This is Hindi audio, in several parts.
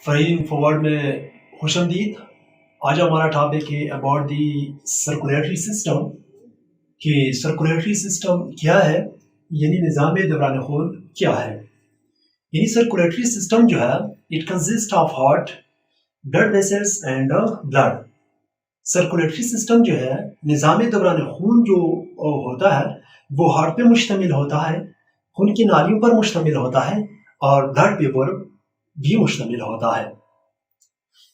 फ़हीम फॉरवर्ड में खुशामदीद। आज हमारा टॉपिक है अबाउट दी सर्कुलेटरी सिस्टम कि सर्कुलेटरी सिस्टम क्या है, यानी निज़ाम दौरान खून क्या है। यानी सर्कुलेटरी सिस्टम जो है it consist of heart, blood vessels and blood. Circulatory system जो है निज़ाम दौरान खून जो होता है वो हार्ट पे मुश्तमिल होता है, खून की नालियों पर मुश्तमिल होता है और ब्लड पे पर भी मुश्तमिल होता है।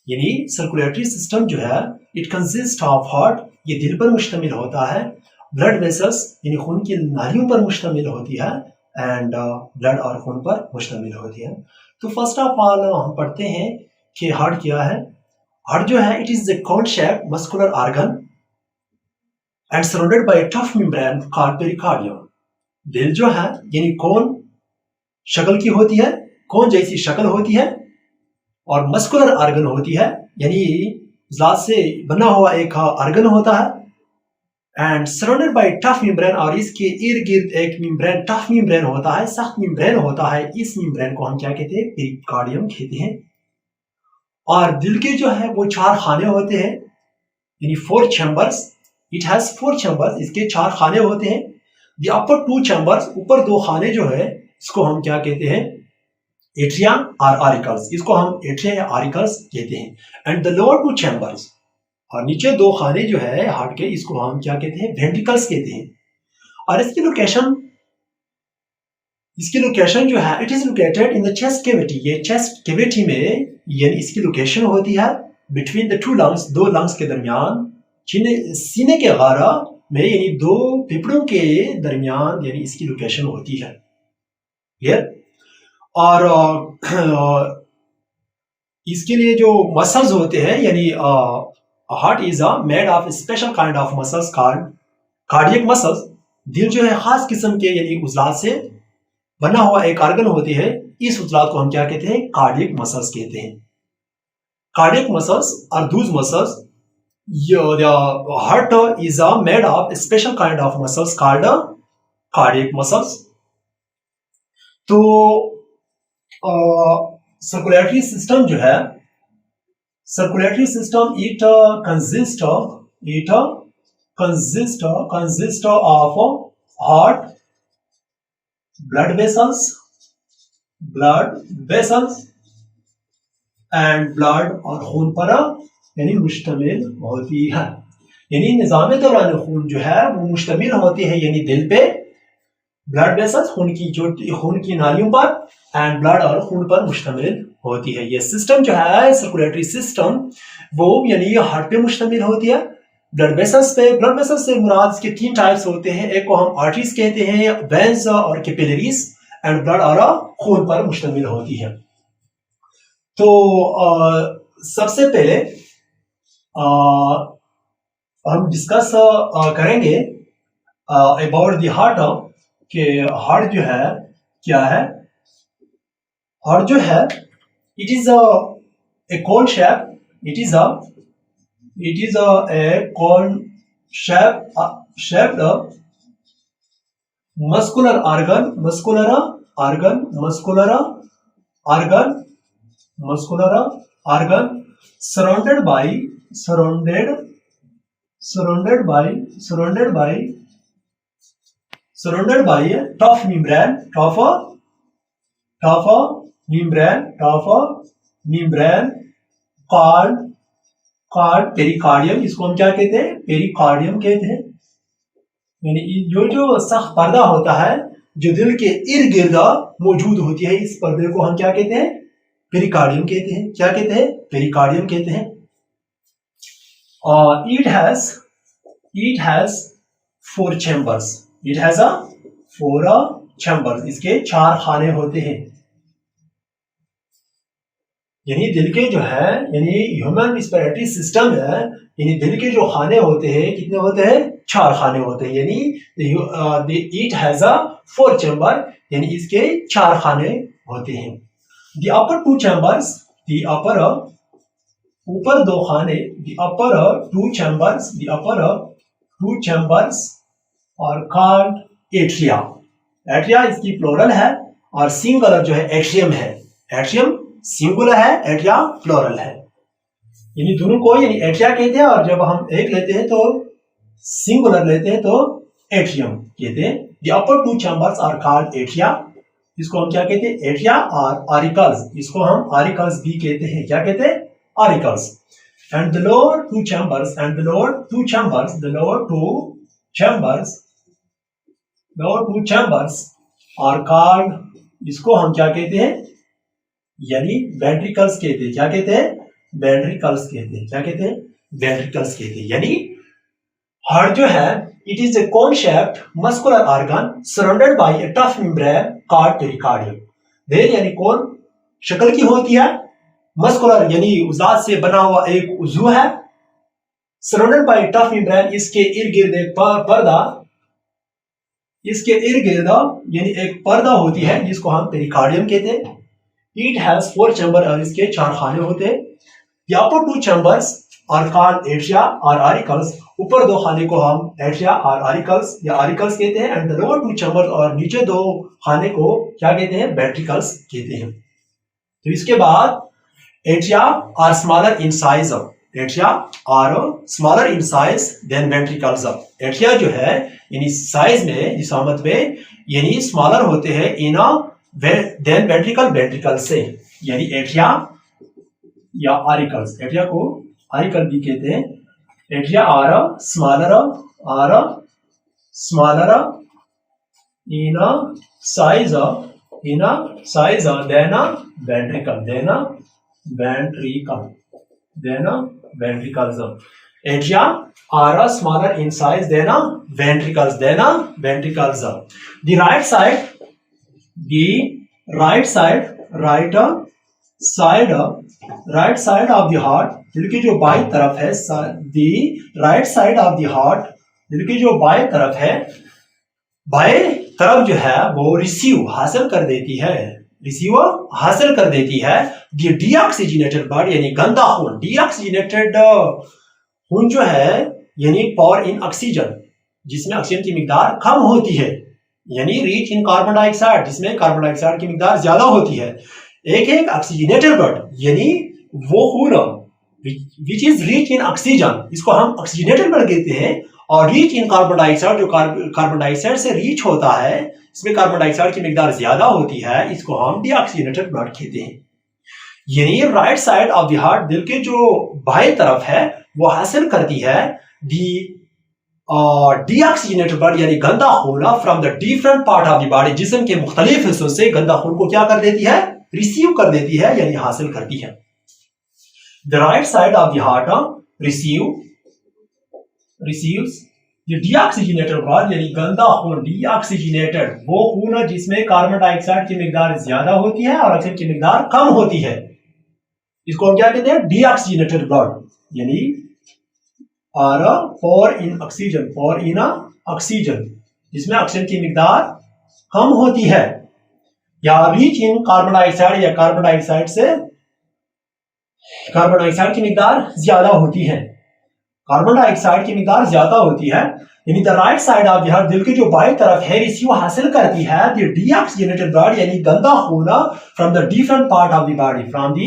यानी सर्कुलेटरी सिस्टम जो है इट कंसिस्ट ऑफ हार्ट, ये दिल पर मुश्तमिल होता है, ब्लड वेसल्स यानी खून की नालियों पर मुश्तमिल होती है एंड ब्लड और खून पर मुश्तमिल होती है। तो फर्स्ट ऑफ ऑल हम पढ़ते हैं कि हार्ट क्या है। हार्ट जो है it is the cone shape muscular organ and surrounded by tough membrane called pericardium. दिल जो है यानी कोन शक्ल की होती है, कोन जैसी शक्ल होती है और मस्कुलर ऑर्गन होती है, यानी ज़ात से बना हुआ एक ऑर्गन होता है and surrounded by tough membrane, और इसके इर्द गिर्द एक मेम्ब्रेन, टफ मेम्ब्रेन होता है, सख्त मेम्ब्रेन होता है। इस मेम्ब्रेन को हम क्या कहते हैं? पेरिकार्डियम कहते हैं। और दिल के जो है वो 4 खाने होते हैं, यानी 4 चैम्बर्स। इट हैज 4 चैम्बर्स, इसके 4 खाने होते हैं। द अपर 2 चैम्बर्स, ऊपर 2 खाने जो है इसको हम क्या कहते हैं? एट्रिया और ऑरिकल्स, इसको हम एट्रिया या ऑरिकल्स कहते हैं। एंड द लोअर 2 चैम्बर्स, और नीचे 2 खाने जो है हार्ट के, इसको हम क्या कहते हैं? वेंट्रिकल्स कहते हैं। और इसकी लोकेशन जो है it is located in the chest cavity. ये चेस्ट कैविटी में यानी इसकी लोकेशन होती है बिटवीन द 2 लंग्स, 2 लंग्स के दरमियान, सीने के गारा में, यानी 2 फेफड़ों के दरमियान, यानी इसकी लोकेशन होती है। क्लियर? और इसके लिए जो मसल्स होते हैं, यानी heart is made of special kind of muscles called cardiac muscles. दिल जो है खास किस्म के यानी उजलात से बना हुआ एक ऑर्गन होती है, इस उजलात को हम क्या कहते हैं? कार्डियक मसल्स कहते हैं। कार्डियक मसल्स और Dooj muscles, heart is made of special kind of muscles called cardiac muscles. तो सर्कुलेटरी सिस्टम जो है, circulatory system it consist of heart, blood vessels and blood और खून पर यानी मुश्तमिल होती है। यानी निज़ाम दौरान खून जो है वो मुश्तमिल होती है यानी दिल पे, ब्लड वेसल्स खून की नालियों पर एंड ब्लड और खून पर मुश्तमिल होती है। ये सिस्टम जो है सर्कुलेटरी सिस्टम वो यानी हार्ट पे मुश्तमिल होती है, ब्लड वेसल्स पे। ब्लड वेसल्स से मुराद इसके 3 टाइप्स होते हैं, एक को हम आर्टरीज कहते हैं, वेन्स और कैपिलरीज, एंड ब्लड और खून पर मुश्तमिल होती है। तो सबसे पहले हम डिस्कस करेंगे अबाउट द हार्ट, कि हार्ट जो है क्या है। हार्ट जो है it is a cone shape, it is a cone shaped muscular organ surrounded by a tough membrane called pericardium. इसको हम क्या कहते हैं? पेरिकार्डियम कहते हैं। यानी जो सख्त पर्दा होता है जो दिल के इर्द गिर्द मौजूद होती है, इस पर्दे को हम क्या कहते हैं? पेरिकार्डियम कहते हैं। क्या कहते हैं? पेरिकार्डियम कहते हैं। It has 4 chambers, it has 4 chambers, इसके 4 खाने होते हैं। यानी दिल के जो है यानी ह्यूमन रिस्पिरेटरी सिस्टम है, यानी दिल के जो खाने होते हैं कितने होते हैं? 4 खाने होते हैं। यानी इट हैज 4 चैम्बर, यानी इसके 4 खाने होते हैं। द अपर 2 चैम्बर्स, ऊपर 2 खाने, द अपर 2 चैम्बर्स और कॉल्ड एट्रिया। एट्रिया इसकी प्लूरल है और सिंगुलर जो है एट्रियम है। एट्रियम सिंगुलर है, एट्रिया प्लूरल है। यानी दोनों को यानी एट्रिया कहते हैं, और जब हम एक लेते हैं तो सिंगुलर लेते हैं तो एट्रियम कहते हैं। The upper two chambers are called atria, इसको हम क्या कहते हैं? एट्रिया। और ऑरिकल्स, इसको हम ऑरिकल्स भी कहते हैं। क्या कहते हैं? Auricles. And the lower two chambers are called, इसको हम क्या कहते हैं? यानी वेंट्रिकल्स कहते हैं। क्या कहते हैं? वेंट्रिकल्स कहते हैं। क्या कहते हैं? वेंट्रिकल्स कहते हैं। यानी हार्ट जो है, it is a cone shaped muscular organ surrounded by a tough membrane called pericardium. देर यानी कोन शक्ल की होती है, मस्कुलर यानी उजात से बना हुआ एक उजू है, सराउंडेड बाय टफ मेम्ब्रेन, इसके इर्द गिर्द एक पर्दा, इसके इर्द गिर्द यानी एक पर्दा होती है जिसको हम पेरिकार्डियम कहते हैं। इट हैज 4 चैम्बर, और इसके 4 खाने होते हैं। The upper 2 chambers are called atria और auricles, ऊपर 2 खाने को हम एट्रिया और ऑरिकल्स या ऑरिकल्स कहते हैं। एंड द लोअर 2 चैम्बर्स, और नीचे 2 खाने को क्या कहते हैं? वेंट्रिकल्स कहते हैं। तो इसके बाद atria are smaller in size, atria are smaller in size than ventricles. Atria जो है यानी साइज में, जिसामत में, यानी स्मॉलर होते हैं इन देन वेंट्रिकल, वेंट्रिकल से, यानी एट्रिया या ऑरिकल्स। एट्रिया को ऑरिकल भी कहते हैं। Atria are smaller in size than ventricles. Atria are smaller in size than ventricles. The right side of the heart, दिल की जो बाईं तरफ है, right side of the heart, दिल की जो बाईं तरफ है, बाएं तरफ जो है वो रिसीव हासिल कर देती है डीऑक्सीजनेटेड ब्लड, यानी गंदा खून। डीऑक्सीजनेटेड खून जो है यानी पॉर इन ऑक्सीजन, जिसमें ऑक्सीजन की मिकदार कम होती है, यानी रिच इन कार्बन डाइऑक्साइड, जिसमें कार्बन डाइऑक्साइड की मिकदार ज्यादा होती है। एक ऑक्सीजनेटेड ब्लड यानी वो खून which is rich in oxygen, इसको हम ऑक्सीजनेटेड ब्लड कहते हैं। और रिच इन कार्बन डाइऑक्साइड, जो कार्बन डाइऑक्साइड से रिच होता है, इसमें कार्बन डाइऑक्साइड की मिकदार ज्यादा होती है, इसको हम डीऑक्सीजनेटेड ब्लड कहते हैं। यानी right side of the heart, दिल के जो बाएं तरफ है, वो हासिल करती है डीऑक्सीजनेटेड ब्लड यानी गंदा खून from the different part of the body, जिस्म के मुख्तलिफ हिस्सों से गंदा खून को क्या कर देती है? रिसीव कर देती है, यानी हासिल करती है। The right side of the heart receives the deoxygenated blood, यानी गंदा खून, डीऑक्सीजनेटेड वो खून जिसमें कार्बन डाइऑक्साइड की मिकदार ज्यादा होती है और ऑक्सीजन की मिकदार कम होती है, इसको हम क्या कहते हैं? Deoxygenated blood. यानी और फॉर इन ऑक्सीजन, जिसमें ऑक्सीजन की मिकदार कम होती है, या रिच इन कार्बन डाइऑक्साइड, या कार्बन डाइऑक्साइड की मिकदार ज्यादा होती है। कार्बन डाइऑक्साइड की मिकदार ज्यादा होती है, यानी the right side of the heart, दिल की जो बाईं तरफ है, रिसीव हासिल करती है द डीऑक्सीजनेटेड ब्लड, यानी गंदा खून from the different part of the body, from the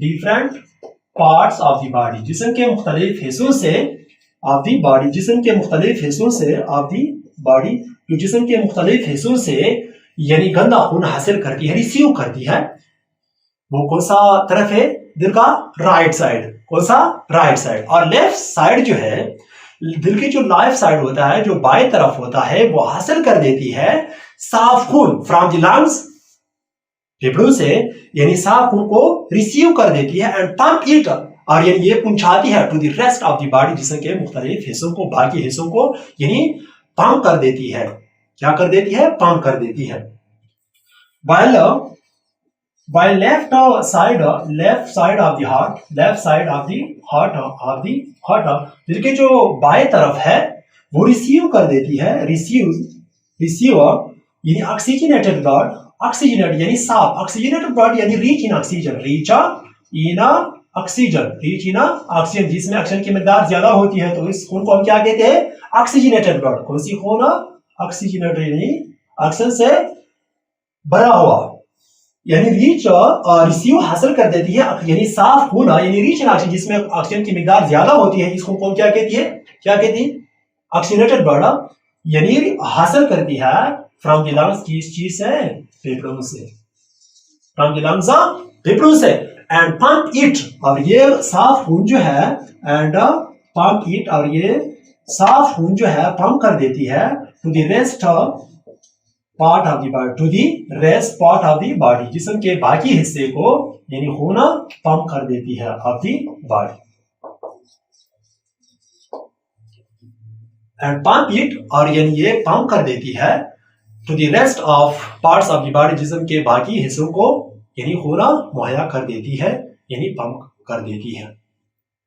different parts of the body, जिस्म के मुख्तलिफ हिस्सों से ऑफ द बॉडी, जिस्म के मुख्तलिफ हिस्सों से ऑफ द बॉडी, जो जिस्म के मुख्तलिफ हिस्सों से यानी गंदा खून हासिल करती है, रिसीव करती है। वो कौन सा तरफ है? दिल का राइट साइड। कौन सा? Right side. और लेफ्ट साइड जो है, दिल की जो लेफ्ट साइड होता है, जो बाएं तरफ होता है, वो हासिल कर देती है साफ खून फ्रॉम द लंग्स, फेफड़ों से, यानी साफ खून को रिसीव कर देती है एंड पंप इट, और यानी ये पहुंचाती है to the rest of the body, जिसम के मुख्तलिफ हिस्सों को, बाकी हिस्सों को यानी पंप कर देती है। क्या कर देती है? पंप कर देती है। While left side of the heart, दिल के जो बाएं तरफ है, वो रिसीव कर देती है, रिसीव यानी ऑक्सीजनेटेड ब्लड, ऑक्सीजनेट यानी साफ, ऑक्सीजनेटेड ब्लड यानी रिच इन ऑक्सीजन, जिसमें ऑक्सीजन की मिकदार ज्यादा होती है, तो इस खून को हम क्या कहते हैं? Oxygenated blood. कौन सी खून? ऑक्सीजनेटेड, यानी ऑक्सीजन से भरा हुआ, यानी रीच रिसीव हासिल कर देती है, यानी साफ होना, यानी रीच एन ऑक्सीजन जिसमें ऑक्सीजन की मिकदार ज्यादा होती है, इसको कौन क्या कहती है, क्या कहती है, ऑक्सीजनेटेड बर्ड, यानी हासिल करती है फ्रॉम द लंग्स, की इस चीज से, फेफड़ों से, फ्रॉम द लंग्स फेफड़ों से, एंड पंप इट, और ये साफ खून जो है, एंड पंप इट, और ये साफ खून जो है पंप कर देती है to the rest part of the body, to the rest part of the body, जिस्म के बाकी हिस्से को यानी खून पंप कर देती है of the body, and pump it, और यानी ये पंप कर देती है to the rest of parts of the body, जिस्म के बाकी हिस्सों को यानी खून मुहैया कर देती है, यानी पंप कर देती है।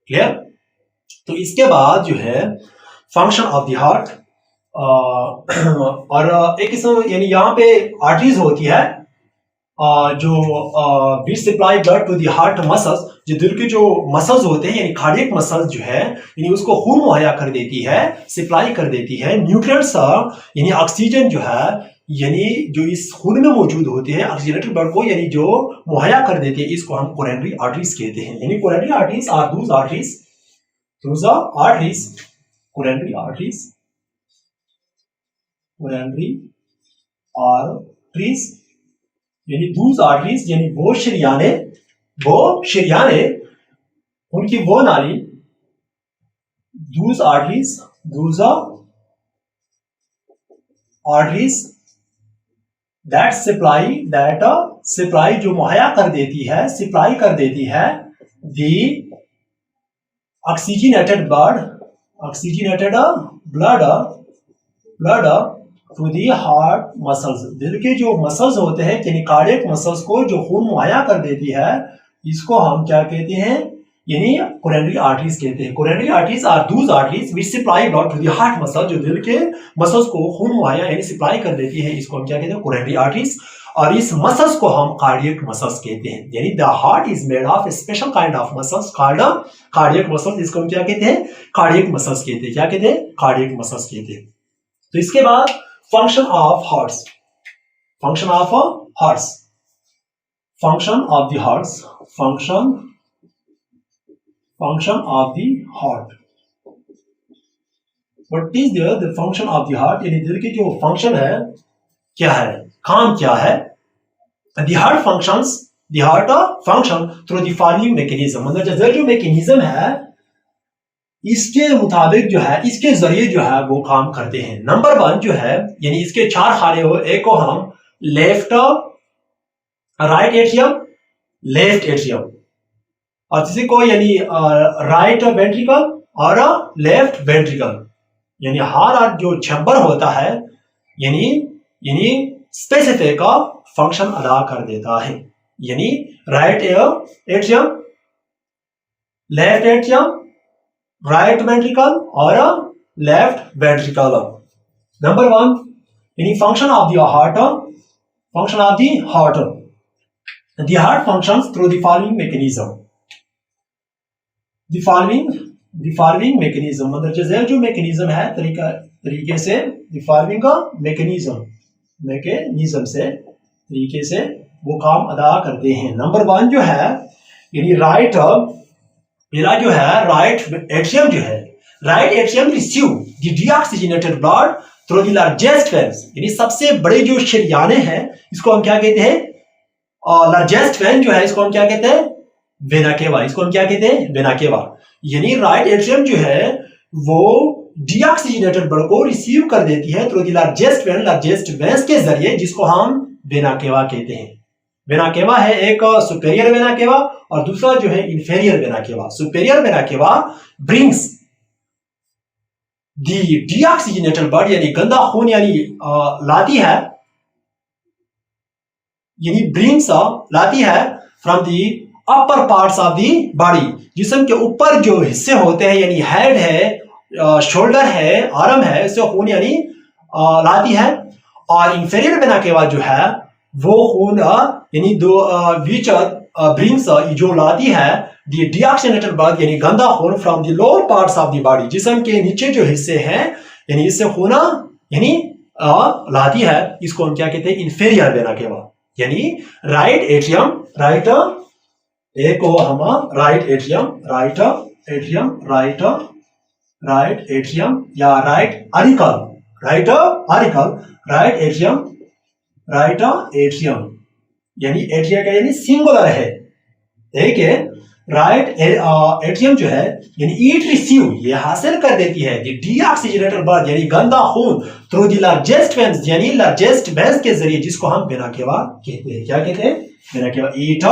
क्लियर? तो इसके बाद जो है फंक्शन ऑफ द हार्ट, और एक किस्म यानी यहाँ पे आर्टरीज होती है जो which supply blood to the heart muscles, जो दिल के जो मसल्स होते हैं यानी कार्डियक मसल्स जो है, यानी उसको खून मुहैया कर देती है, सप्लाई कर देती है न्यूट्रिएंट्स, यानी ऑक्सीजन जो है, यानी जो इस खून में मौजूद होते हैं ऑक्सीजनेटेड ब्लड को, यानी जो मुहैया कर देते हैं, इसको हम कोरोनरी आर्टरीज कहते हैं। यानी coronary arteries are those arteries, coronary arteries, coronary arteries, यानी दूज आर्टरीज, यानी वो शरियाने, उनकी वो नाली, those arteries, those arteries that supply जो मुहैया कर देती है, सप्लाई कर देती है the oxygenated blood to the heart muscles, दिल के जो मसल्स होते हैं यानी कार्डियक मसल्स को जो खून मुहैया कर देती है, इसको हम क्या कहते हैं, यानी कोरोनरी आर्टरीज कहते हैं। Coronary arteries are those arteries which supply blood to the heart muscle, जो दिल के मसल्स को खून मुहैया यानी सप्लाई कर देती है, इसको हम क्या कहते हैं, कोरोनरी आर्टरीज, और इस मसल्स को हम कार्डियक मसल्स कहते हैं। यानी the heart is made of A special kind of muscles called cardiac muscles, इसको हम क्या कहते हैं, कार्डियक मसल्स कहते हैं। क्या कहते हैं, कार्डियक मसल्स कहते हैं। तो इसके बाद function of hearts, function of hearts, function of the hearts, function of the heart. What is the function of the heart? यानी दिल की जो फंक्शन है क्या है, काम क्या है? The heart functions through the following mechanism, मतलब जो मैकेनिज्म है इसके मुताबिक जो है, इसके जरिए जो है वो काम करते हैं। नंबर 1 जो है, यानी इसके 4 खाने हो, एक को हम राइट एट्रियम, लेफ्ट एट्रियम, और किसी को यानी राइट वेंट्रिकल और लेफ्ट वेंट्रिकल, यानी हर जो चैम्बर होता है यानी स्पेसिफिक फंक्शन अदा कर देता है। यानी right atrium, left atrium, right ventricle और लेफ्ट वेंट्रिकल। नंबर 1 यानी function of the heart, the heart functions through the following mechanism, The following mechanism, मतलब जो मैकेनिज्म है तरीके से, the following का मैकेनिज्म से तरीके से वो काम अदा करते हैं। नंबर 1 जो है, यानी पहला जो है राइट एट्रियम जो है, right atrium receive the deoxygenated blood through the largest veins, यानी सबसे बड़े जो शरियाने हैं, इसको हम क्या कहते हैं, लार्जेस्ट वेन जो है, इसको हम क्या कहते हैं, वेना केवा, इसको हम क्या कहते हैं, वेना केवा। यानी राइट एट्रियम जो है वो डीऑक्सीजनेटेड ब्लड को रिसीव कर देती है थ्रू द लार्जेस्ट वेन्स के जरिए, जिसको हम वेना केवा कहते हैं। वेना केवा है एक सुपेरियर वेना केवा और दूसरा जो है inferior vena cava. Superior vena केवा ब्रिंग्स द डीऑक्सीजनेटेड ब्लड, यानी गंदा खून यानी लाती है, यानी ब्रिंग्स लाती है from the upper parts of the body, जिस्म के ऊपर जो हिस्से होते हैं, यानी हेड है, शोल्डर है, आर्म है, इससे खून यानी लाती है। और इंफेरियर वेना केवा जो है वो खून यानी विच ब्रिंग्स, जो लाती है दी डीऑक्सीजनेटेड ब्लड, यानी गंदा खून from the lower parts of the body, जिस्म के नीचे जो हिस्से हैं, यानी इससे खून यानी लाती है, इसको हम क्या कहते हैं, इंफेरियर वेना केवा। यानी राइट एट्रियम, राइट एक को हम right atrium, right atrium, right atrium या right auricle, right auricle, right atrium, right atrium. यानी एट्रिया का यानी सिंगुलर है, ठीक है। राइट एट्रियम जो है यानी इट रिसीव, ये हासिल कर देती है द डीऑक्सीजनेटेड ब्लड यानी गंदा खून थ्रू द लार्जेस्ट वेन्स यानी लार्जेस्ट वेन्स के जरिए, जिसको हम वेना केवा कहते हैं। क्या कहते हैं? Vena cava. It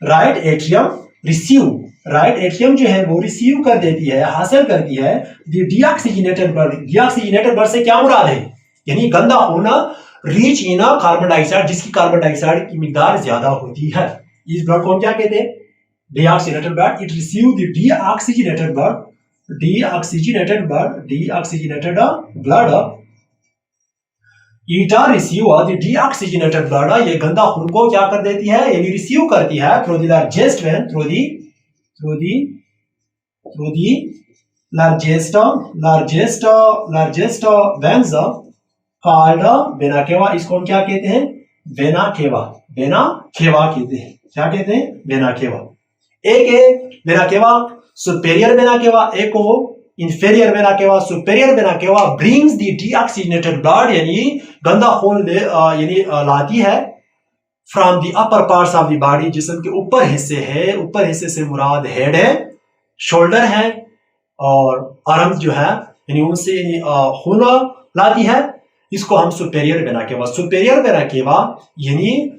right atrium receive, right atrium जो है वो रिसीव कर देती है, हासिल करती है the deoxygenated blood. Deoxygenated blood से क्या मुराद है? यानी गंदा खून रिच इन कार्बन डाइऑक्साइड, जिसकी कार्बन डाइऑक्साइड की मिकदार ज्यादा होती है। इस ब्लड को हम क्या कहते हैं? Deoxygenated blood. It receive the deoxygenated blood, deoxygenated blood, deoxygenated blood. It receive the deoxygenated blood. ये गंदा खून को क्या कर देती है? यानी रिसीव करती है through the largest vein, through the largest veins called vena cava. इसको हम क्या कहते हैं? वेना केवा, वेना केवा कहते हैं। क्या कहते हैं? Vena cava. एक है वेना केवा सुपेरियर वेना केवा, एक हो inferior vena cava. Superior vena केवा ब्रिंग्स द डीऑक्सीजनेटेड ब्लड यानी गंदा खून यानी लाती है from the upper parts of the body, जिस्म के ऊपर हिस्से है। ऊपर हिस्से से मुराद हेड है, शोल्डर है और आर्म्स जो है यानी उनसे खून लाती है। इसको हम superior vena cava. Superior vena केवा यानी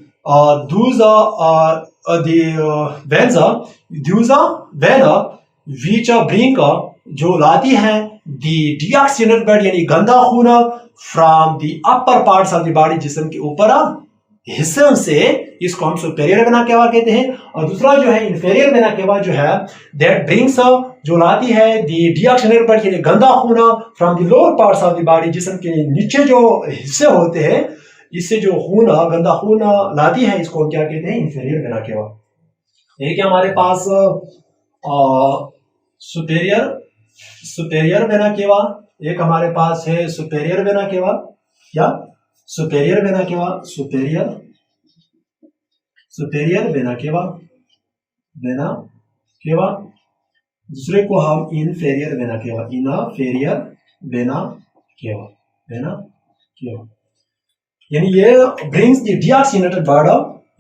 जो लाती है दी डीऑक्सीजनेटेड ब्लड यानी गंदा खून from the upper parts of the body, जिस्म के ऊपर हिस्से से, इसको हम सुपेरियर वेना केवा कहते हैं। और दूसरा जो है इंफेरियर वेना केवा जो है दैट ब्रिंग्स, जो लाती है दी डीऑक्सीजनेटेड ब्लड यानी गंदा खून from the lower parts of the body, जिस्म के नीचे जो हिस्से होते हैं, इससे जो खून गंदा खून लाती है, इसको क्या कहते हैं? इंफेरियर वेना केवा। एक है हमारे पास सुपेरियर वेना केवा, एक हमारे पास है सुपेरियर वेना केवा या superior vena cava, superior vena केवा, वेना केवा। दूसरे को हम inferior vena cava, inferior vena cava, vena cava. यानी ये ब्रिंग्स द डीऑक्सीजनेटेड ब्लड,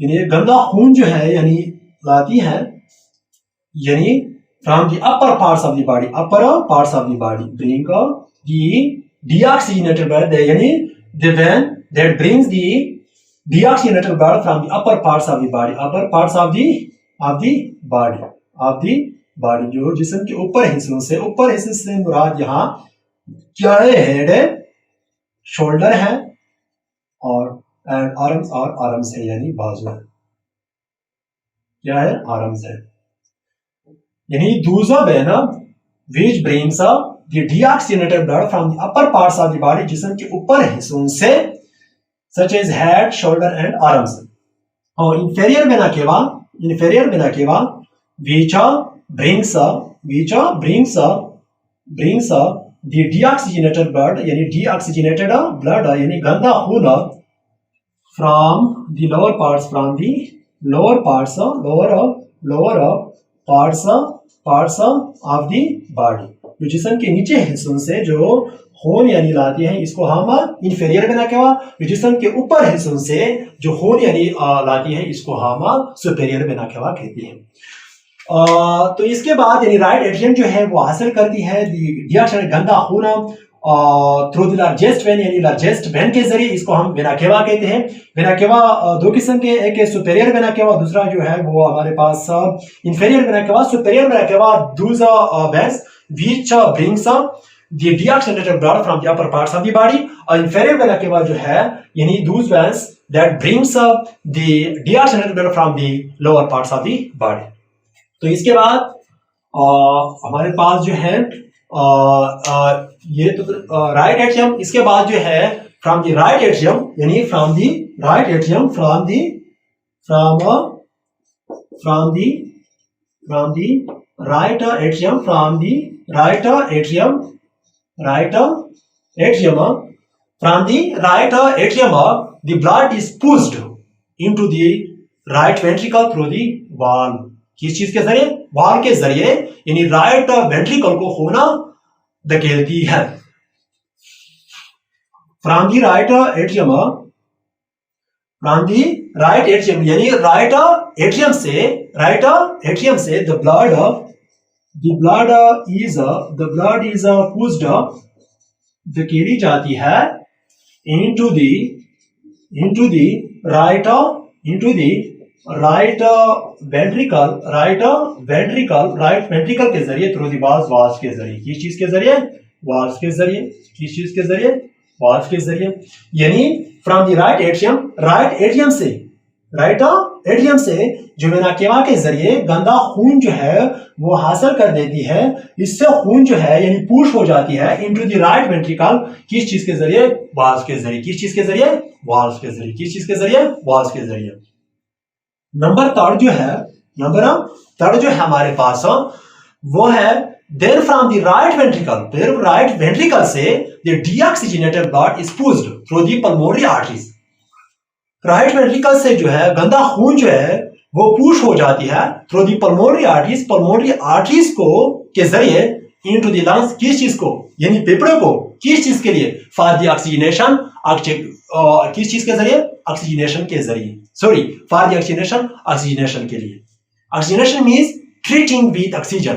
यानी ये गंदा खून जो है यानी लाती है यानी from the upper parts of the body, upper parts of the body, bring the deoxygenated blood यानी the vein that brings the deoxygenated blood from the upper parts of the body, upper parts of the body, जो जिस्म के ऊपर हिस्सों से, ऊपर हिस्से से मुराद यहाँ क्या है? हेड है, शोल्डर है और आर्म्स है यानी बाजू है। क्या है? आर्म्स है। यानी दूसरा vein which brings the deoxygenated blood from the upper parts of the body, जिस्म के ऊपर हिस्सों से, such as head, shoulder and arms. और inferior vena cava which brings the deoxygenated blood यानी डीऑक्सीजनेटेड ब्लड यानी गंदा खून from the lower parts of the body, जो जिस्म के नीचे हिस्सों से जो खून यानी लाती है, इसको हम इंफेरियर वेना केवा। जो जिस्म के ऊपर हिस्सों से जो खून यानी लाती है, इसको हम सुपेरियर वेना केवा कहते हैं। तो इसके बाद यानी राइट एट्रियम जो है वो हासिल करती है डीऑक्सीजनेटेड गंदा खून थ्रू द लार्जेस्ट वेन यानी लार्जेस्ट वेन के जरिए, इसको हम वेना केवा कहते हैं। वेना केवा दो किस्म के, एक है सुपेरियर वेना केवा, दूसरा जो है वो हमारे पास inferior vena cava. Superior vena cava those veins which brings the deoxygenated blood from the upper parts of the body, और इंफेरियर वेना केवा जो है यानी those veins that brings the deoxygenated blood from the lower parts of the body. तो इसके बाद हमारे पास जो है ये तो राइट एट्रियम। इसके बाद जो है फ्रॉम द राइट एट्रियम यानी from the right atrium from the right atrium from the right atrium From the right atrium, the blood is pushed into the right ventricle through the valve. किस चीज के जरिए? वाल्व के जरिए, यानी राइट वेंट्रिकल को खून धकेलती है. From the right atrium, from the right atrium, यानी right atrium से the blood is pushed, धकेली जाती है into the right ventricle के जरिए, थ्रू दी वाल्व्स के जरिए. किस चीज के जरिए? वाल्व्स के जरिए. किस चीज के जरिए? वाल्व के जरिए. यानी फ्रॉम द राइट एट्रियम से जो वेना केवा के जरिए गंदा खून जो है वो हासिल कर देती है. इससे खून जो है यानी पुश हो जाती है इनटू द राइट वेंट्रिकल. किस चीज के जरिए? वाल्व के जरिए. किस चीज के जरिए? वाल्व के जरिए. किस चीज के जरिए? वाल्व के जरिए. नंबर थर्ड जो है हमारे पास वो है then from the right ventricle से the deoxygenated blood is pushed through the pulmonary arteries. Right ventricle से जो है गंदा खून जो है वो पुश हो जाती है थ्रू दी पल्मोनरी आर्टरीज को के जरिए इनटू द लंग्स. किस चीज को? यानी फेफड़े को. किस चीज के लिए? For the oxygenation. किस चीज के जरिए? ऑक्सीजनेशन के जरिए. सॉरी, फॉर द ऑक्सीजनेशन के लिए. Oxygenation means treating with oxygen,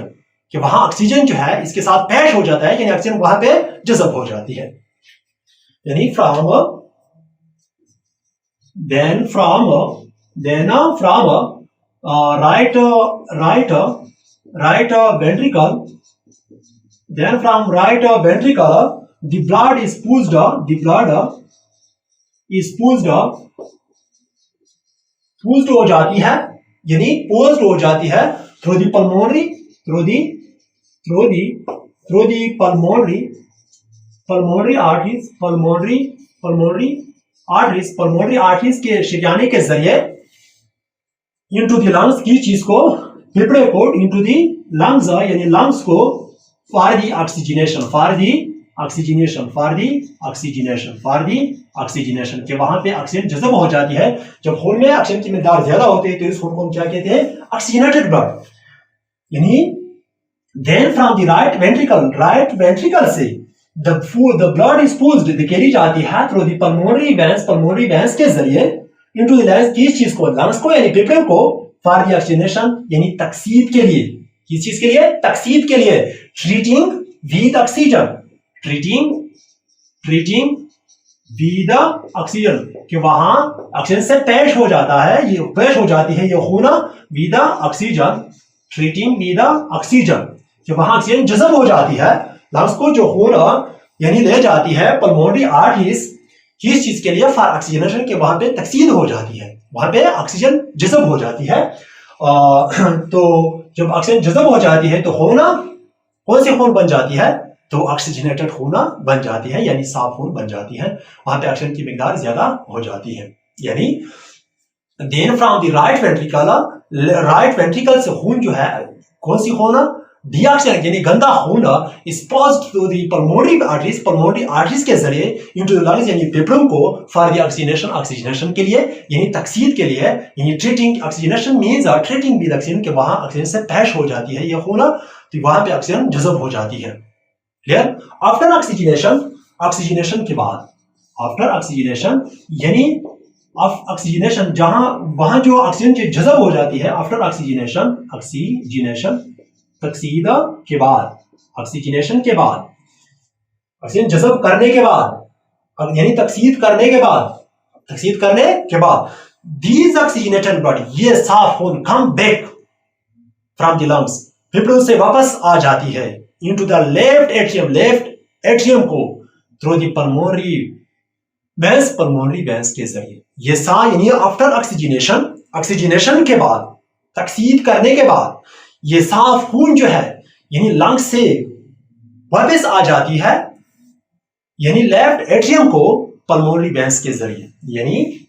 कि वहां ऑक्सीजन जो है इसके साथ पैच हो जाता है, यानी ऑक्सीजन वहां पे जज़ब हो जाती है. यानी from right ventricle the blood is pushed हो जाती है, यानी पोस्ट हो जाती है थ्रू दी पल्मोनरी आर्टरीज के शिजाने के जरिए इनटू द लंग्स. की चीज को? फेफड़े को. इनटू द लंग्स, यानी लंग्स को फॉर दी ऑक्सीजनेशन के वहां पे ऑक्सीजन जज़ब हो जाती है. जब खून में ऑक्सीजन की मिकदार ज्यादा होती है तो इस खून को हम क्या कहते हैं? Oxygenated blood. यानी then from the right ventricle से the blood is pushed, धकेली जाती है थ्रू द पल्मोनरी वेंस के जरिए इनटू द लंग्स. किस चीज को? लंग्स को, यानी फेफड़े को. फॉर द ऑक्सीजनेशन, यानी तकसीद के लिए. किस चीज के लिए? तकसीद के लिए. ट्रीटिंग विद ऑक्सीजन कि वहां ऑक्सीजन से पैच हो जाता है, ये पैच हो जाती है ये खून with oxygen. Treating with oxygen कि वहां ऑक्सीजन जज़ब हो जाती है. लंग्स को जो खून यानी ले जाती है पल्मोनरी आर्टरीज. किस चीज के लिए? फॉर ऑक्सीजनेशन के वहां पे तकसीद हो जाती है, वहां पे ऑक्सीजन जज़ब हो जाती है. तो जब ऑक्सीजन जज़ब हो जाती है तो खून कौन सी खून बन जाती है? तो ऑक्सीजनेटेड खून बन जाती है, यानी साफ खून बन जाती है. वहां पे ऑक्सीजन की मिकदार ज्यादा हो जाती है. यानी then from the right ventricle से खून जो है, कौन सी खून? डीऑक्सीजन, यानी गंदा खून is passed through the pulmonary arteries के जरिए इनटू द लंग्स, यानी फेफड़ों को फॉर द ऑक्सीजनेशन के लिए, यानी तकसीद के लिए. यानी treating oxygenation means treating with oxygen के वहां ऑक्सीजन से पैच हो जाती है ये खून, तो वहां पे ऑक्सीजन जज़ब हो जाती है. क्लियर? आफ्टर ऑक्सीजनेशन के बाद, यानी ऑक्सीजनेशन जहां वहां जो ऑक्सीजन की जज़ब हो जाती है. आफ्टर ऑक्सीजनेशन तकसीद के बाद, ऑक्सीजनेशन के बाद, ऑक्सीजन जज़ब करने के बाद, यानी तकसीद करने के बाद दीज ऑक्सीजनेटेड ब्लड, ये साफ खून come back from the lungs, फेफड़ों से वापस आ जाती है इनटू द लेफ्ट एट्रियम को थ्रू द पल्मोनरी वेंस के जरिए. ये यानी आफ्टर ऑक्सीजनेशन के बाद, तकसीद करने के बाद ये साफ खून जो है यानी लंग्स से वापस आ जाती है, यानी लेफ्ट एट्रियम को पल्मोनरी वेंस के जरिए. यानी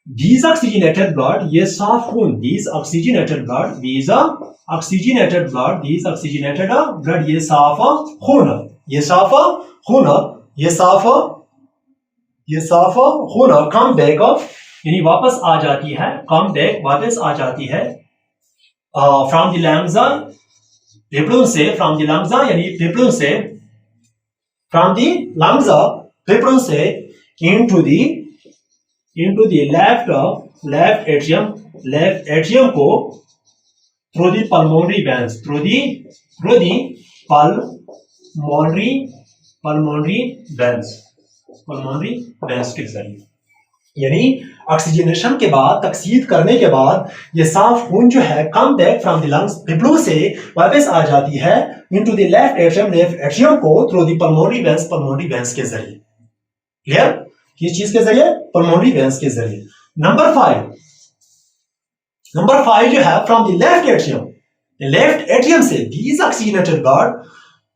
these oxygenated blood, ये साफ खून, these oxygenated blood, ये साफ खून ये साफ होना, कम बैक यानी वापस आ जाती है, कम बैक वापस आ जाती है फ्रॉम द लंग्स फेफड़ों से, फ्रॉम द लंग्स यानी फेफड़ों से, फ्रॉम द लंग्स फेफड़ों से इनटू द लेफ्ट एट्रियम को through the pulmonary veins, through the pulmonary veins के जरिए, यानी ऑक्सीजनेशन के बाद, तकसीद करने के बाद ये साफ खून जो है come back from the lungs फेफड़ों से वापस आ जाती है इनटू द लेफ्ट एट्रियम को थ्रू द पल्मोनरी वेन्स के जरिए। क्लियर? किस चीज के जरिए? पल्मोनरी वेन्स के जरिए। नंबर 5 जो है फ्रॉम द लेफ्ट एट्रियम से दीज ऑक्सीजनेटेड ब्लड,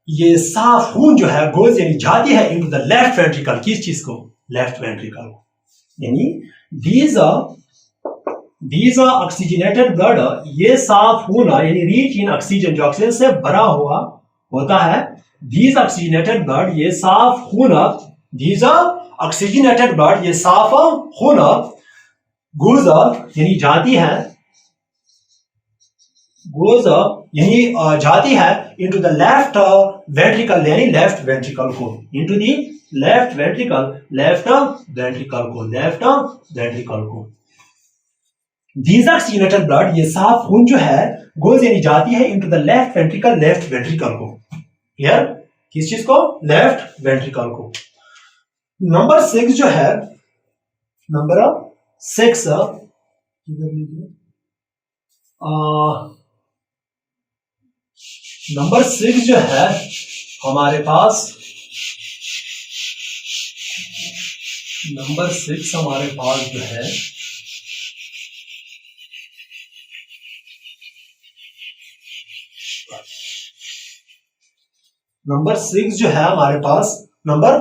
ये साफ खून जो है गोज यानी जाती है इनटू द लेफ्ट वेंट्रिकल। किस चीज को? Left ventricle. यानी these are ऑक्सीजनेटेड ब्लड, ये साफ खून यानी रिच इन ऑक्सीजन, जो ऑक्सीजन से भरा हुआ होता है, these ऑक्सीजनेटेड ब्लड, ये साफ खून, these ऑक्सीजनेटेड ब्लड, ये साफ खून गोज यानी जाती है, गोज यानी जाती है इनटू द लेफ्ट वेंट्रिकल, यानी लेफ्ट वेंट्रिकल को, इनटू द लेफ्ट वेंट्रिकल को। दीज ऑक्सीजनेटेड ब्लड, ये साफ खून जो है गोज यानी जाती है इनटू द लेफ्ट वेंट्रिकल को। क्लियर? किस चीज को? लेफ्ट वेंट्रिकल को। नंबर 6 जो है, नंबर 6 नंबर 6 जो है हमारे पास, नंबर 6 हमारे पास जो है नंबर 6 जो है हमारे पास, नंबर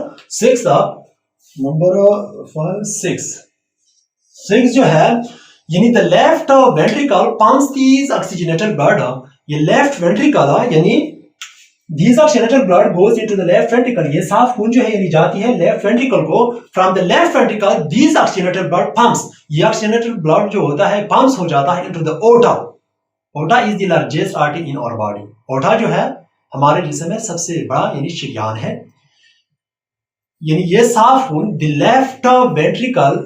6 जो है यानी the left ventricle pumps these oxygenated blood, ये लेफ्ट वेंट्रिकल यानी these oxygenated blood goes into the left ventricle, ये साफ खून जो है यानी जाती है लेफ्ट वेंट्रिकल को। from the left ventricle these oxygenated blood pumps, ये oxygenated blood जो होता है pumps हो जाता है into the aorta is the largest artery in our body। aorta जो है हमारे जिस्म में सबसे बड़ा यानी शरीयान है, यानी ये साफ खून the left ventricle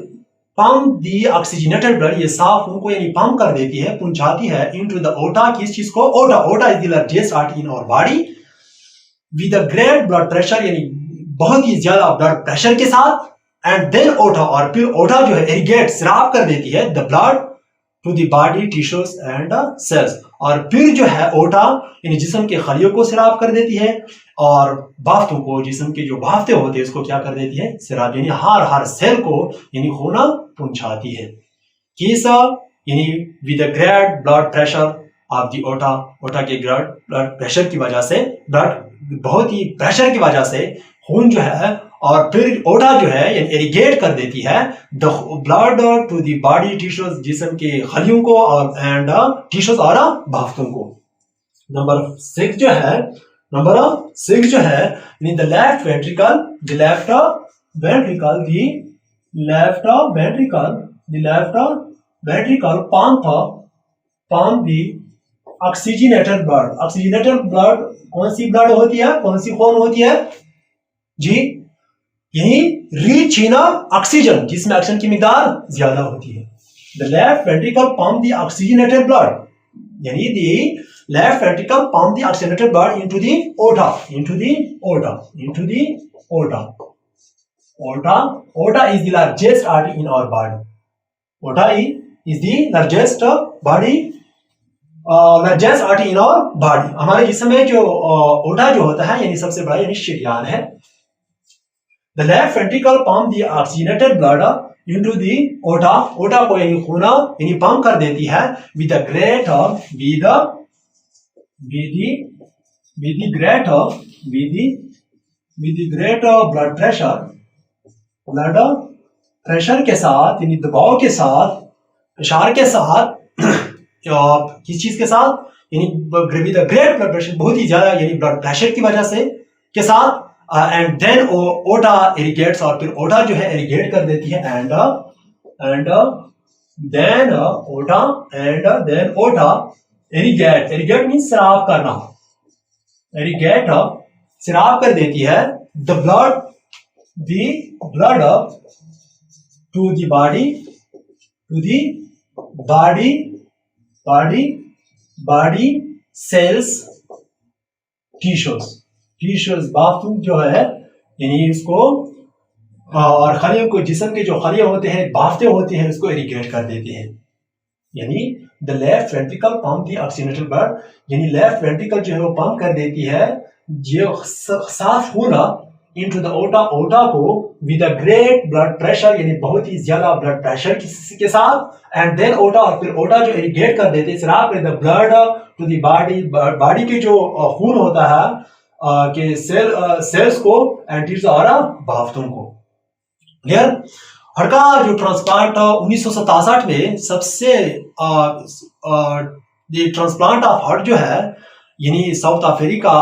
pump the oxygenated blood, ये साफ खून को यानी पंप कर देती है, पहुंचाती है into the aorta। किस चीज को? aorta is the largest artery in our body with a great blood pressure, यानी बहुत ही ज्यादा ब्लड प्रेशर के साथ, एंड देन ओटा, और फिर ओटा जो है इरिगेट, स्राव कर देती है the blood to the body tissues and cells, और फिर जो है ओटा यानी जिस्म के खलियों को स्राव कर देती है, और बाफ्तों को, जिस्म के जो बाफ्ते होते हैं उसको क्या कर देती है? स्राव, यानी हर सेल को यानी खून पहुंचाती है। किसा? यानी with a great blood pressure of the ओटा के ब्लड प्रेशर की वजह से, ब्लड बहुत ही प्रेशर की वजह से खून जो है, और फिर ओटा जो है यानी इरिगेट कर देती है the blood to the body tissues, जिस्म के खलियों को और एंड टिश्यूज और बाफ्तों को। नंबर 6 जो है यानी the left ventricle pump the oxygenated blood. Oxygenated blood कौन सी ब्लड होती है? कौन सी खून होती है जी? यही रिच इन ऑक्सीजन, जिसमें ऑक्सीजन की मिकदार ज्यादा होती है। The left ventricle pump the oxygenated blood, यानी the left ventricle pump the oxygenated blood into the aorta, aorta is the largest artery in our body. Aorta is the largest largest artery in our body. हमारे जिस्म में जो ओटा जो होता है यानी सबसे बड़ा यानी शरीयान है। The left ventricle pump the oxygenated blood into the aorta, ओटा को यानी खून यानी पंप कर देती है with the great blood pressure के साथ, यानी दबाव के साथ, प्रसार के साथ, किस चीज के साथ? यानी with the great blood pressure, बहुत ही ज्यादा यानी ब्लड प्रेशर की वजह से के साथ, एंड देन ओटा इरिगेट्स, और फिर ओटा जो है इरिगेट कर देती है, and then aorta irrigate means सराब करना, इरिगेट सराब कर देती है the blood to the body cells tissues बाफ्तूम जो है यानी इसको, और खलियों को, जिस्म के जो खलिए होते हैं, बाफ्ते होते हैं, उसको इरिगेट कर देते हैं। यानी the left ventricle pump the oxygenated blood, यानी लेफ्ट वेंट्रिकल जो है वो पंप कर देती है जो साफ होना इनटू द ओटा को with a great blood pressure, यानी बहुत ही ज्यादा ब्लड प्रेशर के साथ, एंड देन ओटा, और फिर ओटा जो इरिगेट कर देते हैं the blood to the body के जो खून होता है के सेल्स को, एंड टिश्यूज और बाफ्तों को। क्लियर? हार्ट का जो ट्रांसप्लांट 1967 में सबसे ट्रांसप्लांट ऑफ हार्ट जो है यानी साउथ अफ्रीका,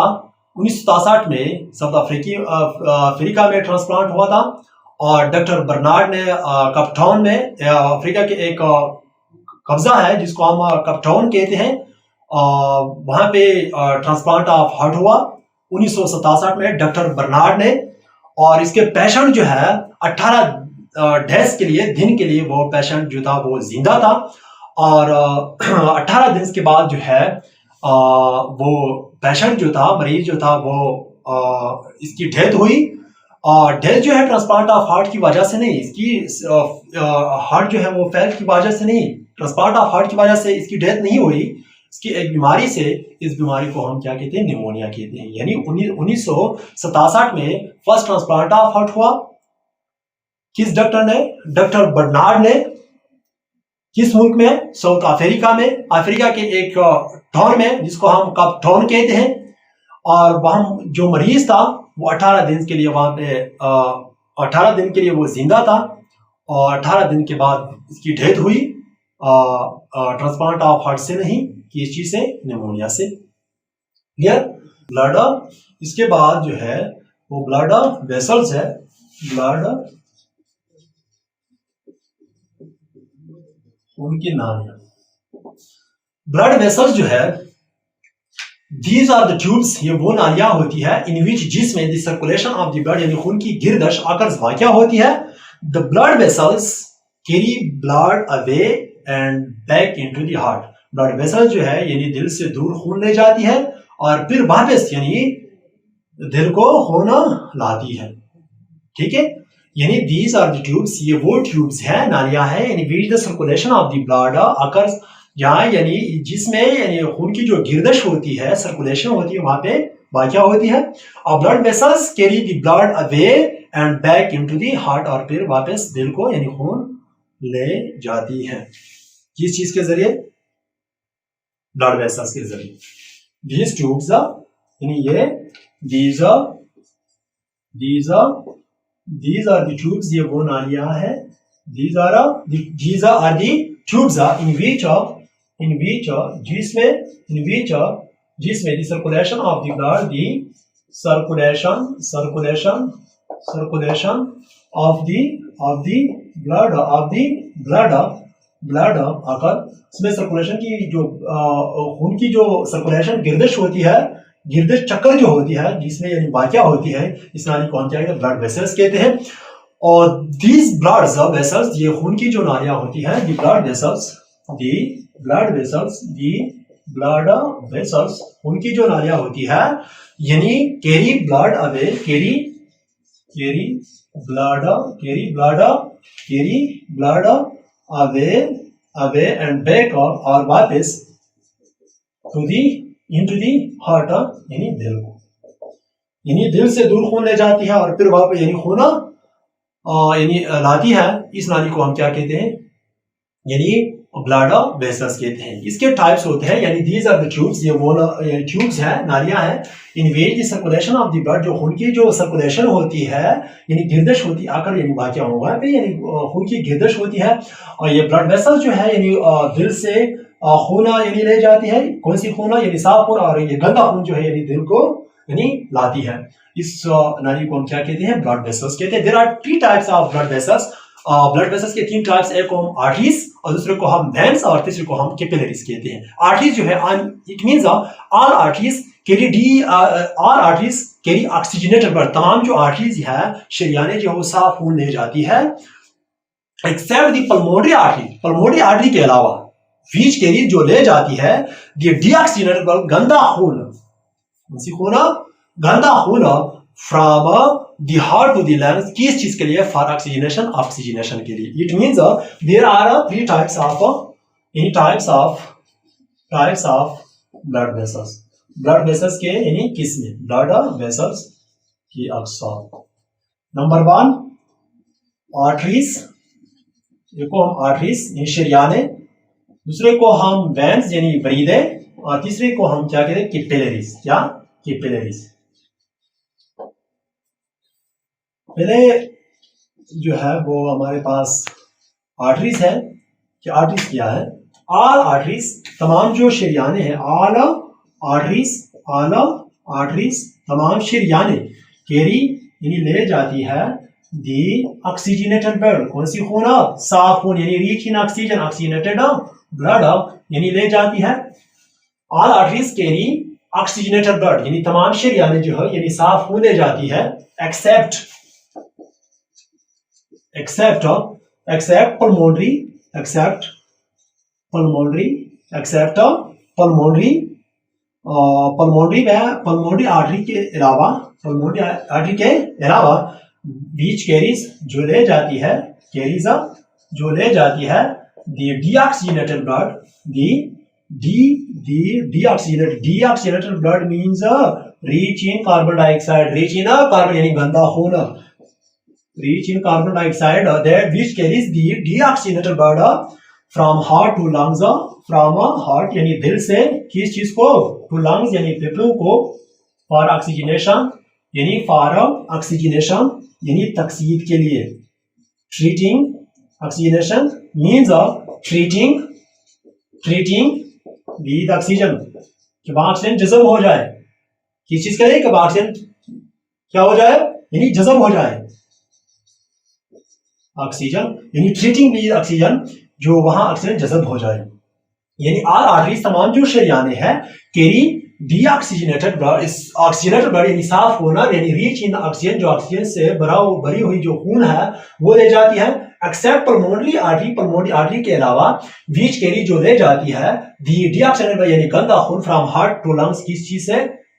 1967 में साउथ अफ्रीका में ट्रांसप्लांट हुआ था, और डॉक्टर बर्नार्ड ने कपटाउन में, अफ्रीका के एक कब्जा है जिसको हम कपटाउन कहते हैं, वहां पे ट्रांसप्लांट ऑफ हार्ट हुआ 1967 में डॉक्टर बर्नार्ड ने। और इसके पेशेंट जो है 18 डेज के लिए, दिन के लिए वो पेशेंट जो था वो जिंदा था, और 18 दिन के बाद जो है वो पेशेंट जो था, मरीज जो था वो इसकी डेथ हुई। और डेथ जो है ट्रांसप्लांट ऑफ हार्ट की वजह से नहीं, इसकी हार्ट जो है वो फेल की वजह से नहीं, ट्रांसप्लांट ऑफ हार्ट की वजह से इसकी डेथ नहीं हुई, इसकी एक बीमारी से, इस बीमारी को हम क्या कहते हैं, निमोनिया कहते हैं। यानी 1967 में फर्स्ट ट्रांसप्लांट ऑफ हार्ट हुआ, किस डॉक्टर ने? डॉक्टर बर्नार्ड ने। किस मुल्क में? साउथ अफ्रीका में, अफ्रीका के एक टाउन में जिसको हम कप टाउन कहते हैं। और वहां जो मरीज था वो 18 दिन के लिए वहां पे 18 दिन के लिए वो जिंदा था, और 18 दिन के बाद इसकी डेथ हुई, ट्रांसप्लांट ऑफ हार्ट से नहीं, किस चीज से? निमोनिया से। क्लियर? ब्लड, इसके बाद जो है वो ब्लड वेसल्स है, उनकी नालियां, ब्लड वेसल्स जो है, दीज आर द ट्यूब्स, ये वो नालियां होती है इन विच, जिसमें the circulation of the blood यानी खून की गिरदश आकर वाक़या होती है। The blood vessels carry blood away and back into the heart, blood vessels जो है यानी दिल से दूर खून ले जाती है और फिर वापस यानी दिल को खून लाती है। ठीक है? यानी दीज आर द ट्यूब्स, ये वो ट्यूब्स हैं, नालियां हैं, यानी विच the circulation of the blood occurs, जहां यानी जिसमें यानी खून की जो गिरदश होती है, सर्कुलेशन होती है, वहां पे वाक़या होती है। और blood vessels carry the blood away and back into the heart, और फिर वापस दिल को यानी खून ले जाती है। किस चीज के जरिए? ब्लड वेसल्स के जरिए। दीज ट्यूब्स यानी ये दीज आर द ट्यूब्स, ये वो नालियां है, these are the tubes in which जिसमें the circulation of the blood, the circulation of the blood अगर इसमें सर्कुलेशन की जो खून की जो सर्कुलेशन गिरदिश होती है, गिरदिश चक्कर जो होती है, जिसमें यानी वाक़या होती है, इस नाली को हम क्या कहते हैं? ब्लड वेसल्स कहते हैं। और these blood vessels, ये खून की जो नालियां होती हैं, the blood vessels खून की जो नालियां होती है, यानी carry blood away and back और वापस into the heart, यानी दिल को, यानी दिल से दूर खून ले जाती है और फिर वापस यानी खून यानी लाती है। इस नाली को हम क्या कहते हैं? यानी ब्लड वेसल्स कहते हैं। इसके टाइप्स होते हैं, यानी दीज आर द ट्यूब्स, ये वो ट्यूब्स हैं, नालियां हैं, in which the circulation of the blood, जो खून की जो सर्कुलेशन होती है यानी गिरदश होती है, आकर यानी वाक़या हुआ है यानी खून की गिरदश होती है। और ये ब्लड वेसल्स जो है यानी दिल से खून यानी ले जाती है। कौन सी खून? यानी साफ खून, और ये गंदा खून जो है यानी दिल को यानी लाती है। इस नाली को हम क्या कहते हैं? ब्लड वेसल्स कहते हैं। There are 3 types of blood vessels. Blood vessels के 3 टाइप्स, एक को हम आर्टरीज और दूसरे को हम वेन्स और तीसरे को हम कैपिलरीज कहते हैं। आर्टरीज जो है it means all arteries carry all arteries carry oxygenated blood. तमाम जो आर्टरीज है शरियाने जो वो साफ खून ले जाती है, except the pulmonary artery. Pulmonary artery के अलावा व्हिच कैरी जो ले जाती है द डीऑक्सीजनेटेड ब्लड, गंदा खून, खून गंदा खून from the heart to the lungs. किस चीज के लिए? फॉर ऑक्सीजनेशन, ऑक्सीजनेशन के लिए। It means there are 3 types of blood vessels. Blood vessels के यानी किस्में, ब्लड वेसल्स की अक़साम। नंबर 1 आर्टरीज, को हम आर्टरीज यानी शरियाने, दूसरे को हम वेन्स यानी बरीदे, और तीसरे को हम क्या कहते हैं? कैपिलरीज। क्या? कैपिलरीज। पहले जो है वो हमारे पास आर्टरीज है कि आर्टरीज क्या है? ऑल आर्टरीज, तमाम जो शरियाने हैं, ऑल आर्टरीज तमाम शरियाने कैरी यानी ले जाती है दी ऑक्सीजनेटेड ब्लड। कौन सी खून? साफ खून, यानी rich in oxygen, oxygenated blood यानी ले जाती है। All arteries carry oxygenated blood, यानी तमाम शरियाने जो है यानी साफ खून ले जाती है, एक्सेप्ट pulmonary, pulmonary आर्टरी के अलावा बीच कैरीज जो ले जाती है, deoxygenated blood. Deoxygenated blood means rich in carbon dioxide, rich in carbon यानी गंदा खून, rich in carbon dioxide, that which carries the deoxygenated blood from heart to lungs, from heart यानी दिल से किस चीज को? to lungs यानी फेफड़ों को, for oxygenation यानी तकसीद के लिए। treating oxygenation means treating with oxygen, जब ऑक्सीजन जज़ब हो जाए, किस चीज करें? कब ऑक्सीजन क्या हो जाए? यानी जज़ब हो जाए ऑक्सीजन, यानी ट्रीटिंग विद ऑक्सीजन, जो वहां ऑक्सीजन जज़ब हो जाए। यानी ऑल आर्टरीज तमाम जो शरियाने हैं कैरी डीऑक्सीजनेटेड ब्लड। इस ऑक्सीजनेटेड ब्लड यानी साफ होना, यानी रिच इन ऑक्सीजन, जो ऑक्सीजन से भरी हुई जो खून है वो ले जाती है, एक्सेप्ट पल्मोनरी आर्टरी के अलावा व्हिच कैरी जो ले जाती है दी डीऑक्सीजनेटेड ब्लड यानी गंदा खून फ्रॉम हार्ट टू लंग्स।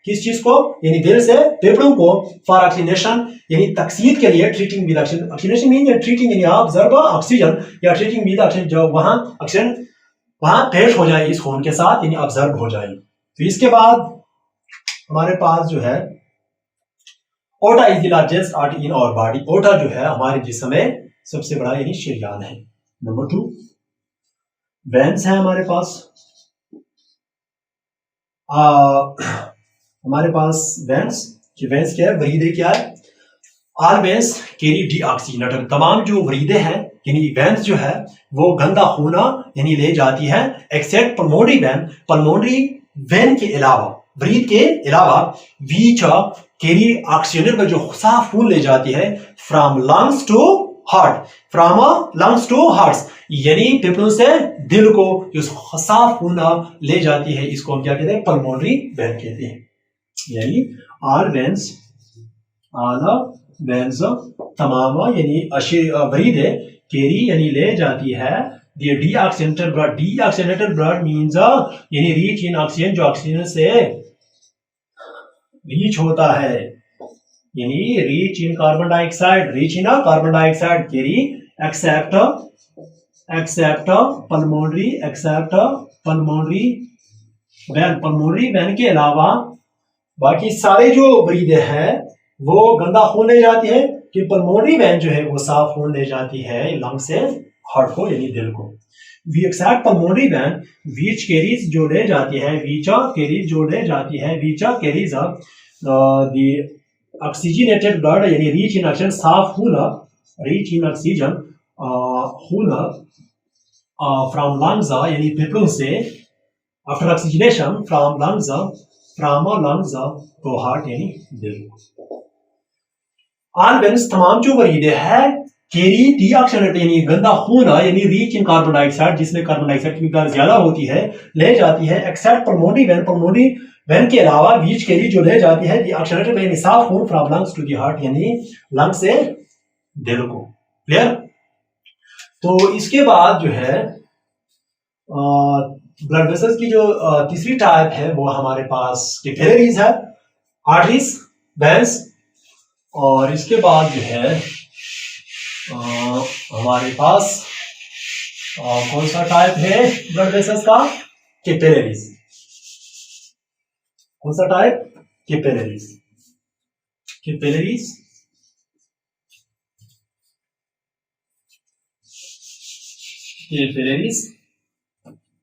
किस चीज को? यानी दिल से फेफड़ों को, फॉर ऑक्सीजनेशन यानी तकसीद के लिए, treating with oxygen. Oxygenation mean treating यानी ऑब्जर्व ऑक्सीजन, या ट्रीटिंग विद ऑक्सीजन, जो वहां ऑक्सीजन वहां पेश हो जाए इस खून के साथ, यानी ऑब्जर्व हो जाए। तो इसके बाद हमारे पास जो है aorta is the largest artery in our body. Aorta जो है हमारे जिस्म में सबसे बड़ा यानी शरियान है। नंबर 2 वेन्स है हमारे पास। हमारे पास वेन्स क्या है? वरीदे क्या है? ऑल वेन्स कैरी डीऑक्सीजनेटेड, तमाम जो वरीदे हैं यानी वेन्स जो है वो गंदा खून यानी ले जाती है, एक्सेप्ट पल्मोनरी वेन के अलावा, वरीद के अलावा, व्हिच कैरी ऑक्सीजनेटेड जो साफ खून ले जाती है फ्रॉम लंग्स टू हार्ट, यानी फेफड़ों से दिल को जो साफ खून ले जाती है, इसको हम क्या कहते हैं? पल्मोनरी वेन कहते हैं। यानी ऑल वेन्स तमाम यानी वरीदे कैरी यानी ले जाती है डीऑक्सीजनेटेड ब्लड मींस यानी रिच इन ऑक्सीजन, जो ऑक्सीजन से रिच होता है, यानी rich in carbon dioxide carry accept pulmonary when के अलावा बाकी सारे जो वरीदे हैं वो गंदा खून ले जाती है, कि पल्मोनरी वेन जो है वो साफ खून ले जाती है लंग से हार्ट को यानी दिल को। We except pulmonary vein which carries जो ले जाती है द ऑक्सीजनेटेड ब्लड यानी रिच इन ऑक्सीजन, साफ खून, खून फ्रॉम लंग्स यानी फेफड़ों से, after oxygenation from lungs from lungs to heart यानी दिल। ऑल वेन्स तमाम जो वरीदे है कैरी डीऑक्सीजनेटेड यानी गंदा खून यानी रिच इन कार्बन डाइऑक्साइड जिसमें कार्बन डाइऑक्साइड की मिकदार ज्यादा होती है ले जाती है accept pulmonary when. Pulmonary vein के अलावा बीच कैरी जो ले जाती है डीऑक्सीजनेटेड यानी साफ खून from lungs to the heart यानी लंग से दिल को। क्लियर। तो इसके बाद जो है ब्लड वेसल्स की जो तीसरी टाइप है वो हमारे पास कैपिलरीज है, आर्टरीज, वेन्स। और इसके बाद जो है हमारे पास कौन सा टाइप है ब्लड वेसल्स का? कैपिलरीज। कौन सा type? Capillaries. Capillaries capillaries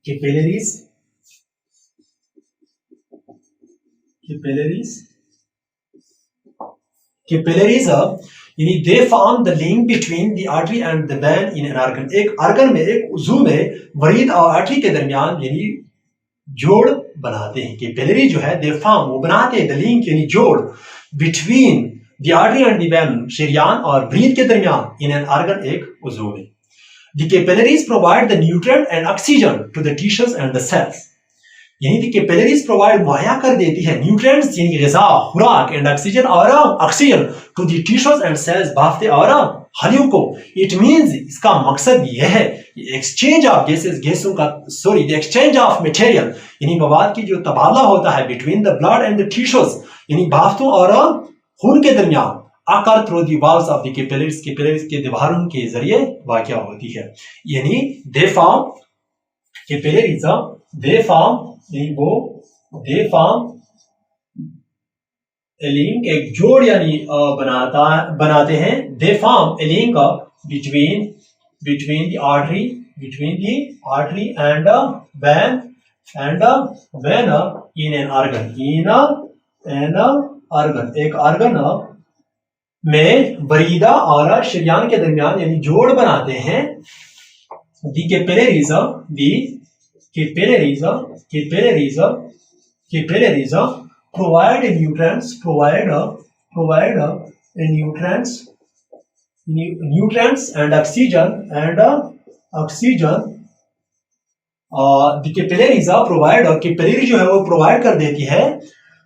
capillaries capillaries capillaries यानी they form the link between the artery and the vein in an organ. एक ऑर्गन में, एक उज़ू में वरीद और आर्टरी के दरमियान यानी जोड़ बनाते हैं। कैपिलरी जो है दे फॉर्म वो बनाते हैं द लिंक यानी जोड़ between the artery and the vein शरीयान और ब्रीथ के दरमियान इन एन ऑर्गन एक उज़ू में। The capillaries provide the nutrient and oxygen to the tissues and the cells. यानी कि कैपिलरीज प्रोवाइड मुहैया कर देती है न्यूट्रिएंट्स यानी ग़िज़ा, खुराक एंड ऑक्सीजन और oxygen to the tissues and cells बाफ्ते और हलियों को। इट मींस इसका मकसद यह है एक्सचेंज ऑफ गैसेस गैसों का द एक्सचेंज ऑफ मटेरियल यानी मवाद की जो तबादला होता है between the blood and the tissues यानी बाफ्तों और खून के दरमियान आकर through the walls of the capillaries के दीवारों के जरिए वाक़या होती है। यानी they form capillaries they form A link एक जोड़ यानी बनाते हैं। They form A link between the artery and when in an organ एक ऑर्गन में बरीदा और शरीयान के दरमियान यानी जोड़ बनाते हैं। The capillaries provide nutrients and oxygen the capillaries provide और कैपिलरी जो है वो प्रोवाइड कर देती है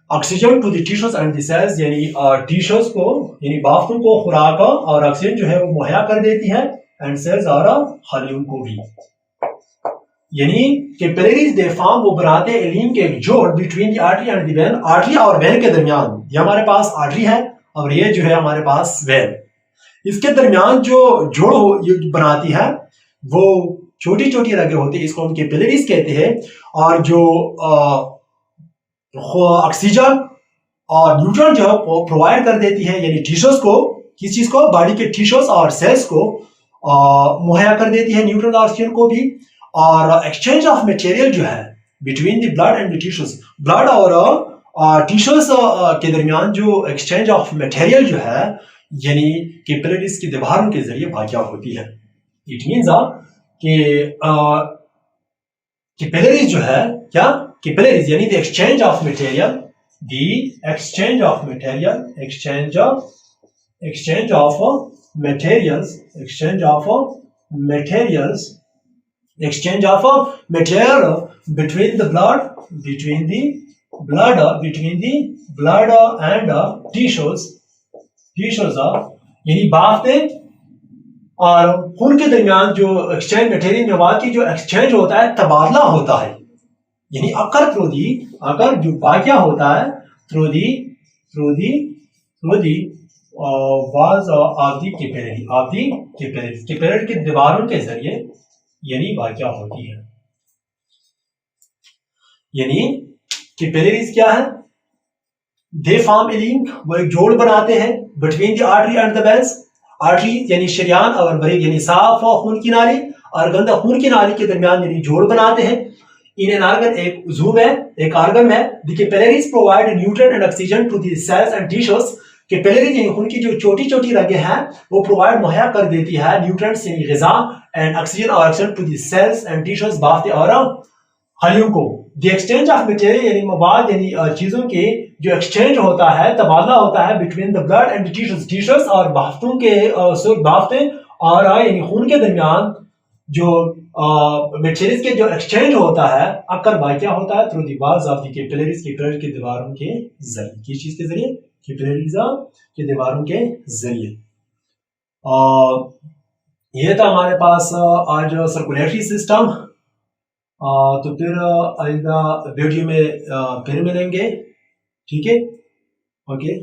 oxygen to the tissues and the cells यानी टिश्यूज को यानी बाफ्तों को खुराक और ऑक्सीजन जो है वो मुहैया कर देती है एंड सेल्स और खलियों को भी। यानी कैपिलरीज दे फॉर्म वो बनाते हैं लिंक एक जोड़ between the artery and the when. Artery और वेन के दरमियान, ये हमारे पास आर्टरी है और ये जो है हमारे पास वेन, इसके दरमियान जो जोड़ बनाती है वो छोटी छोटी रगें होती है, इसको हम कैपिलरीज कहते हैं। और जो ऑक्सीजन और न्यूट्रॉन जो है वो प्रोवाइड कर देती है यानी टिश्यूज को, किस चीज को? बॉडी के टिश्यूज और सेल्स को मुहैया कर देती है न्यूट्रॉन और ऑक्सीजन को भी। और एक्सचेंज ऑफ मटेरियल जो है between the blood and the tissues, blood और टिश्यूज के दरमियान जो एक्सचेंज ऑफ मटेरियल जो है यानी कैपिलरीज की दीवारों के जरिए वाक़या होती है। इट मींस कि कैपिलरीज जो है क्या? कैपिलरीज यानी the exchange of material exchange of material between the blood and tissues यानी बाफ्ते और खून के दरमियान जो एक्सचेंज मटेरियल मवाद की जो एक्सचेंज होता है, तबादला होता है यानी अकर जो वाक़या होता है through the walls of the capillary की दीवारों के जरिए यानी वाक़या होती है। यानी कैपिलरीज क्या है? दे फॉर्म ए लिंक, वो एक जोड़ बनाते हैं between the artery and the veins. Artery यानी शरीयान और बरीद यानी साफ खून की नाली और गंदा खून की नाली के दरमियान यानी जोड़ बनाते हैं। इन एन ऑर्गन एक उज़ू में, एक ऑर्गन में the capillaries provide nutrient and oxygen to the cells and tissues. Capillaries यानी खून की जो छोटी छोटी रगें हैं वो प्रोवाइड मुहैया कर देती है न्यूट्रिएंट्स यानी ग़िज़ा एंड ऑक्सीजन और oxygen to the cells and tissues बाफ्ते और खलियों को। द एक्सचेंज ऑफ मटेरियल यानी मवाद यानी चीजों के जो एक्सचेंज होता है, तबादला होता है between the blood and tissues, tissues और बाफ्तों के बाफ्तें और यानी खून के दरमियान जो मटेरियल्स के जो एक्सचेंज होता है अक्सर बाय क्या होता है, through the walls of the capillaries, capillary की दीवारों के जरिए। किस चीज के जरिए? कैपिलरीज की दीवारों के जरिए। ये था हमारे पास आज सर्कुलेटरी सिस्टम। तो फिर आइंदा वीडियो में फिर मिलेंगे। ठीक है, ओके।